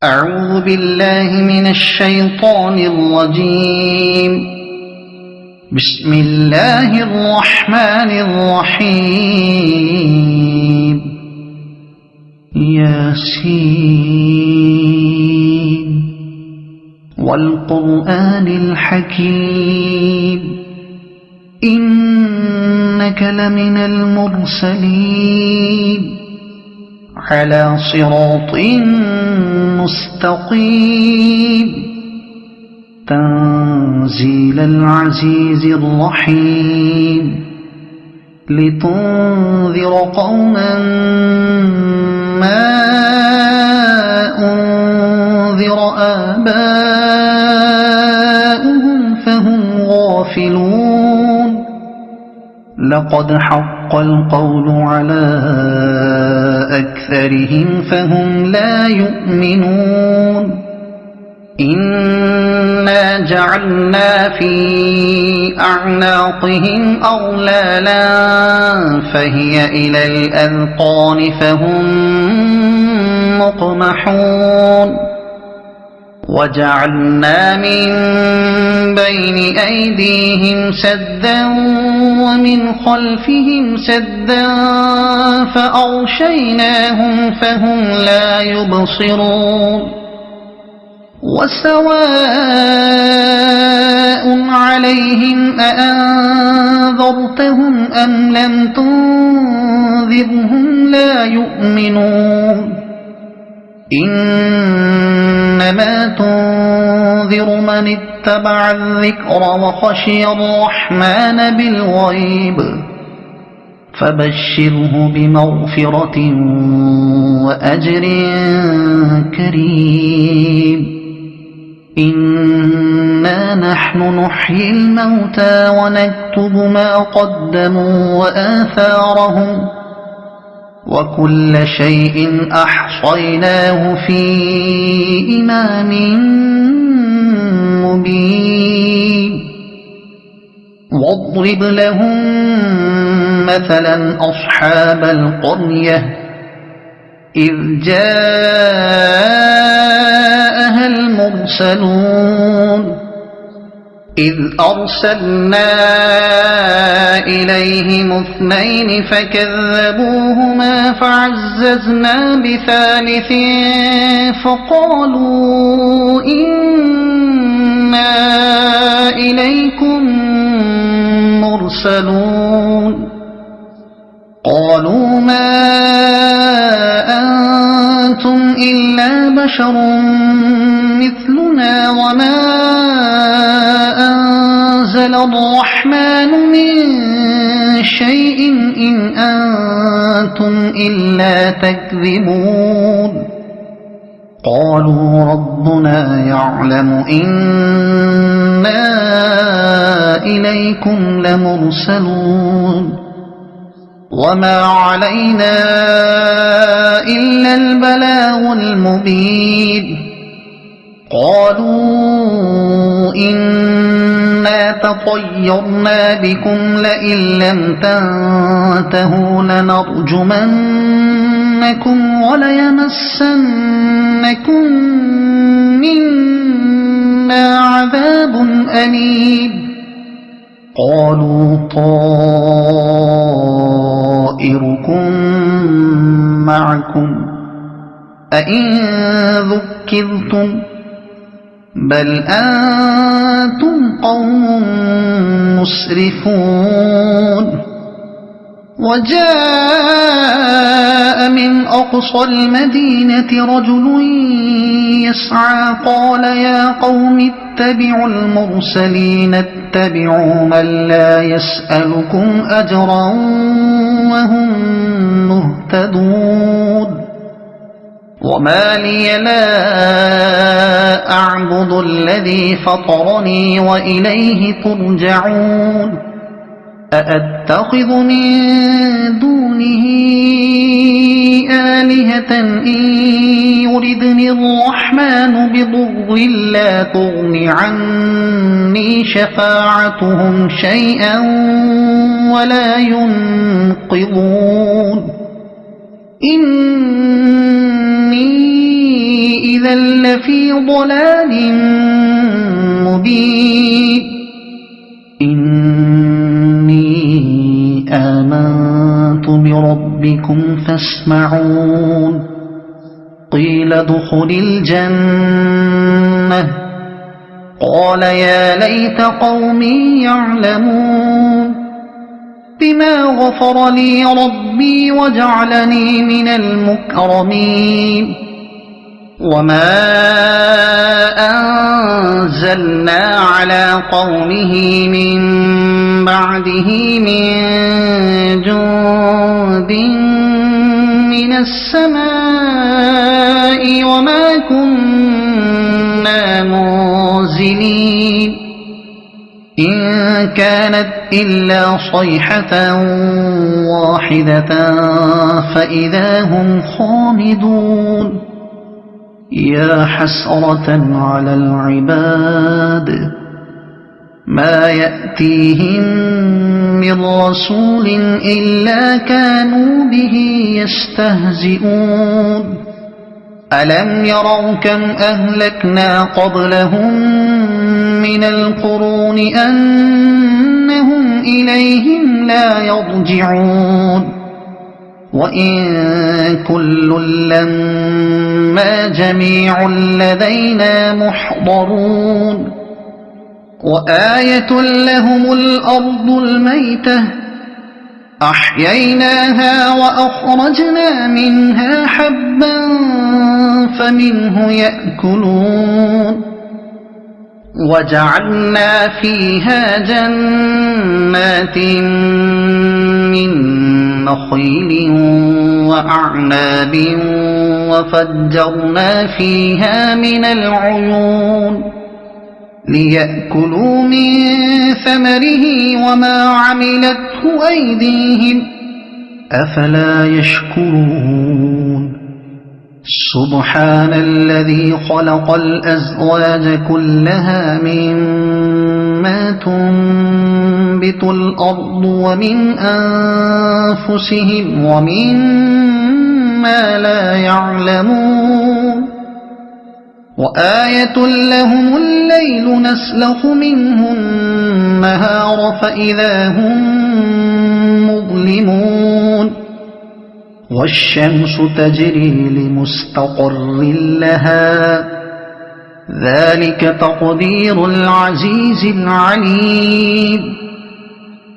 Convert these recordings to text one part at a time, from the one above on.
أعوذ بالله من الشيطان الرجيم. بسم الله الرحمن الرحيم. ياسين والقرآن الحكيم إنك لمن المرسلين على صراط مستقيم تنزيل العزيز الرحيم لتنذر قوما ما أنذر آباؤهم فهم غافلون. لقد حق القول على أكثرهم فهم لا يؤمنون. إنا جعلنا في أعناقهم أغلالا فهي إلى الأذقان فهم مقمحون. وجعلنا من بين أيديهم سدا ومن خلفهم سدا فأغشيناهم فهم لا يبصرون. وسواء عليهم أأنذرتهم أم لم تنذرهم لا يؤمنون. إنما تنذر من اتبع الذكر وخشي الرحمن بالغيب فبشره بمغفرة وأجر كريم. إنا نحن نحيي الموتى ونكتب ما قدموا وآثارهم وكل شيء أحصيناه في إمام مبين. واضرب لهم مثلا أصحاب القرية إذ جاءها المرسلون إذ أرسلنا إليهم اثنين فكذبوهما فعززنا بثالث فقالوا إنا إليكم مرسلون. قالوا ما أنتم إلا بشر مثلنا وما أنزل الرحمن من شيء إن أنتم إلا تكذبون. قالوا ربنا يعلم إنا إليكم لمرسلون وما علينا إلا البلاغ المبين. قالوا إنا تطيرنا بكم لئن لم تنتهوا لنرجمنكم وليمسنكم منا عذاب أليم. قالوا طائركم معكم أئن ذكرتم بل أنتم قوم مسرفون. وجاء من أقصى المدينة رجل يسعى قال يا قوم اتبعوا المرسلين اتبعوا من لا يسألكم أجرا وهم مهتدون. وما لي لا أعبد الذي فطرني وإليه ترجعون. أأتخذ من دونه آلهة إن يردني الرحمن بضر لا تغن عني شفاعتهم شيئا ولا ينقذون. إني إذا لفي ضلال مبين إني آمنت بربكم فاسمعون قيل ادخل الجنة قال يا ليت قومي يعلمون بما غفر لي ربي وجعلني من المكرمين وما أنزلنا على قومه من بعده من جند من السماء وما كنا منزلين إن كانت إلا صيحة واحدة فإذا هم خامدون يا حسرة على العباد ما يأتيهم من رسول إلا كانوا به يستهزئون ألم يروا كم أهلكنا قبلهم من القرون أنهم إليهم لا يرجعون وإن كل لما جميع لدينا محضرون وآية لهم الأرض الميتة أحييناها وأخرجنا منها حبا فمنه يأكلون وجعلنا فيها جنات من نخيل وأعناب وفجرنا فيها من العيون ليأكلوا من ثمره وما عملته أيديهم أفلا يشكرون سبحان الذي خلق الأزواج كلها مما تنبت الأرض ومن أنفسهم ومما لا يعلمون وآية لهم الليل نسلخ منه النهار فإذا هم مظلمون والشمس تجري لمستقر لها ذلك تقدير العزيز العليم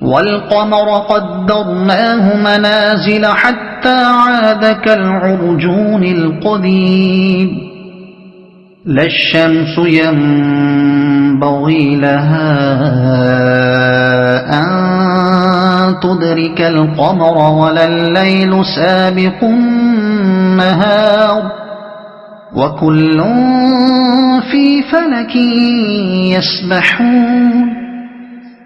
والقمر قدرناه منازل حتى عاد كالعرجون القديم لا الشمس ينبغي لها أن تدرك القمر ولا الليل سابق النهار وكل في فلك يسبحون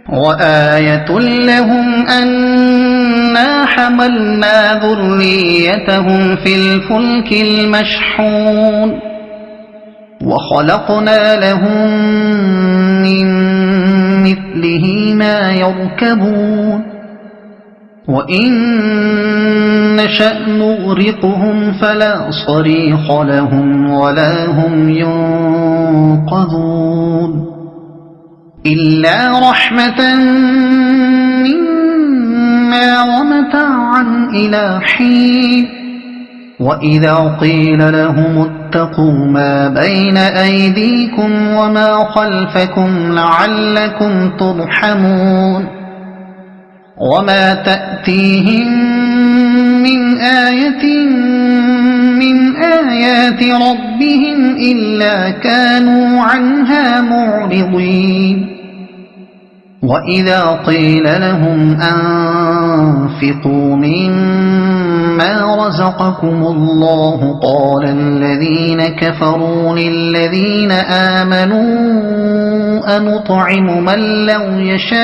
وآية لهم أنا حملنا ذريتهم في الفلك المشحون وخلقنا لهم من مثله ما يركبون وإن نشأ نغرقهم فلا صريخ لهم ولا هم ينقذون إلا رحمة منا ومتاعا إلى حين وإذا قيل لهم اتقوا ما بين أيديكم وما خلفكم لعلكم ترحمون وما تأتيهم من آية من آيات ربهم إلا كانوا عنها معرضين وإذا قيل لهم أنفقوا مما رزقكم الله قال الذين كفروا للذين آمنوا أنطعم من لو يشاء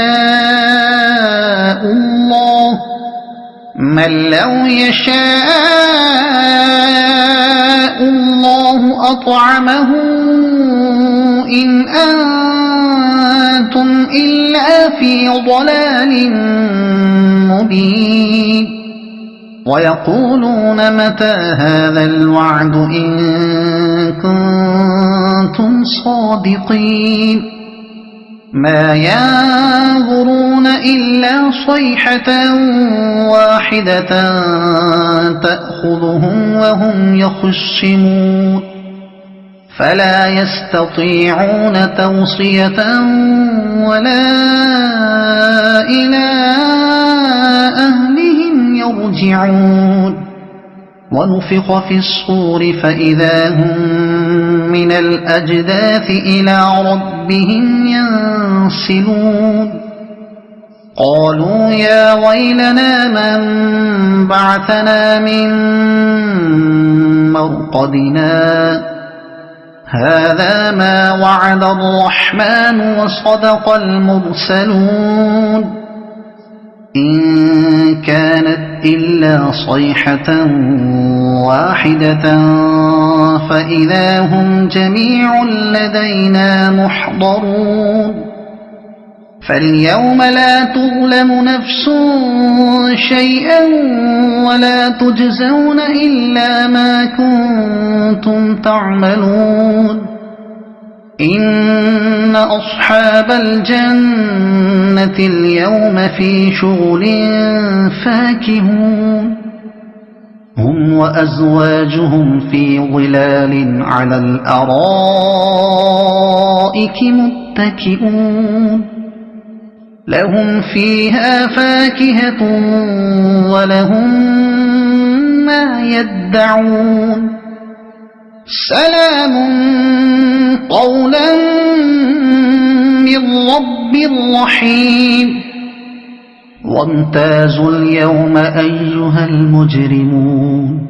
الله أطعمه إن أنتم إلا في ضلال مبين ويقولون متى هذا الوعد إن كنتم صادقين ما ينظرون إلا صيحة واحدة تأخذهم وهم يخصمون فلا يستطيعون توصية ولا إلى أهلهم يرجعون ونفخ في الصور فإذا هم من الأجداث إلى ربهم ينسلون قالوا يا ويلنا من بعثنا من مرقدنا هذا ما وعد الرحمن وصدق المرسلون إن كانت إلا صيحة واحدة فإذا هم جميع لدينا محضرون فاليوم لا تظلم نفس شيئا ولا تجزون إلا ما كنتم تعملون إن أصحاب الجنة اليوم في شغل فاكهون هم وأزواجهم في ظلال على الأرائك متكئون لهم فيها فاكهة ولهم ما يدعون سلام قولا من رب رحيم وامتازوا اليوم أيها المجرمون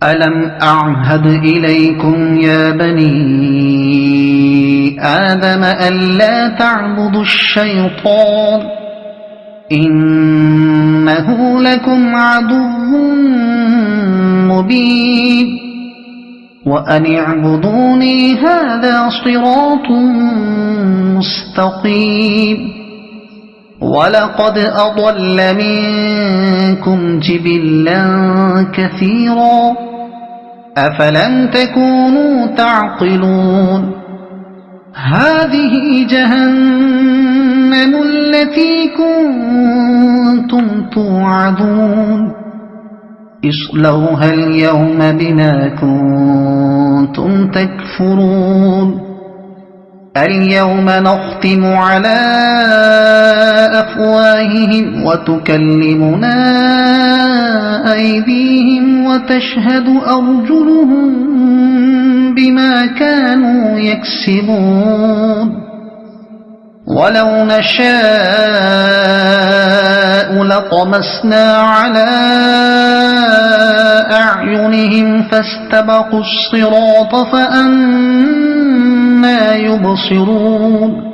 ألم أعهد إليكم يا بني آدم ألا تعبدوا الشيطان إنه لكم عدو مبين وأن اعبدوني هذا صراط مستقيم ولقد أضل منكم جبلا كثيرا أفلم تكونوا تعقلون هذه جهنم التي كنتم توعدون اصلوها اليوم بما كنتم تكفرون اليوم نختم على أفواههم وتكلمنا أيديهم وتشهد أرجلهم بما كانوا يكسبون ولو نشاء لطمسنا على أعينهم فاستبقوا الصراط فأنى يبصرون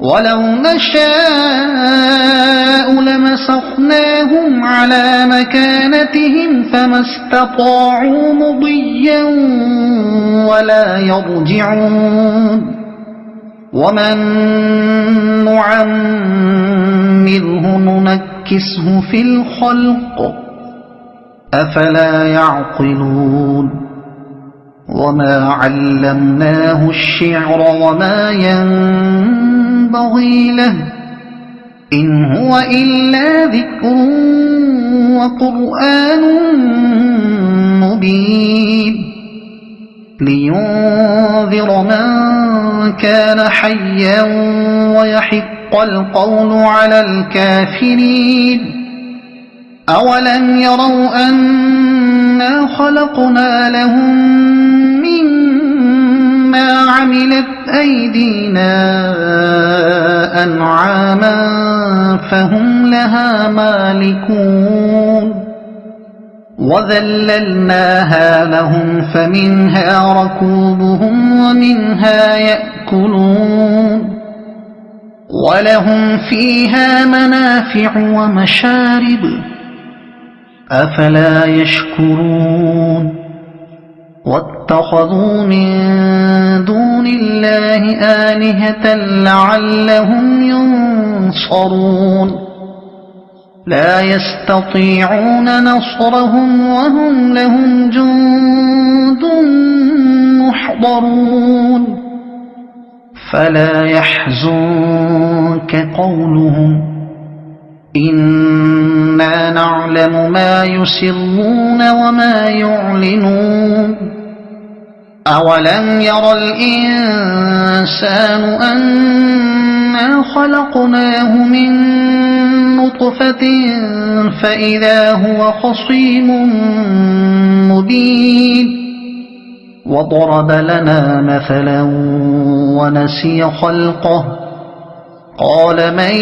ولو نشاء لمسخناهم على مكانتهم فما استطاعوا مضيا ولا يرجعون ومن نعمره ننكسه في الخلق أفلا يعقلون وما علمناه الشعر وما ينبغي له إن هو إلا ذكر وقرآن مبين لينذر من كان حيا ويحق القول على الكافرين أولم يروا أنا خلقنا لهم مما عملت أيدينا أنعاما فهم لها مالكون وذللناها لهم فمنها ركوبهم ومنها يأكلون ولهم فيها منافع ومشارب أفلا يشكرون واتخذوا من دون الله آلهة لعلهم ينصرون لا يستطيعون نصرهم وهم لهم جند محضرون فلا يحزنك قولهم إنا نعلم ما يسرون وما يعلنون أولم ير الإنسان أنا خلقناه من نطفة فإذا هو خصيم مبين وضرب لنا مثلا ونسي خلقه قال من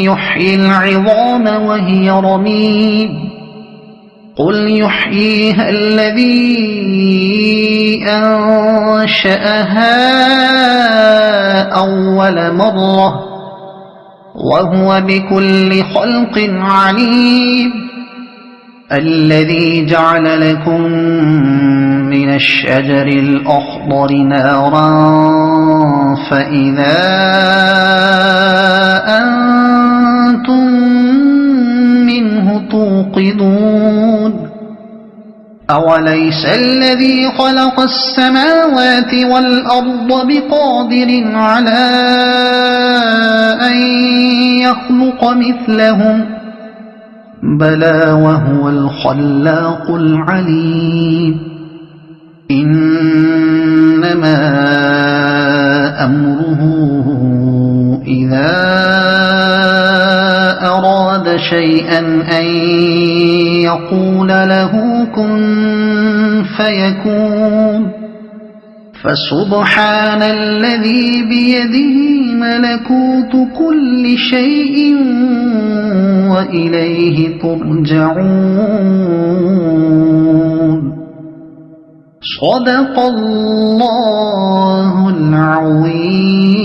يحيي العظام وهي رميم قل يحييها الذي أنشأها أول مرة وهو بكل خلق عليم الذي جعل لكم من الشجر الأخضر نارا فإذا أنتم منه توقدون أوليس الذي خلق السماوات والأرض بقادر على أن يخلق مثلهم بلى وهو الخلاق العليم إنما أمره إذا أراد شيئا أن يقول له كن فيكون فسبحان الذي بيده ملكوت كل شيء وإليه ترجعون صدق الله العظيم.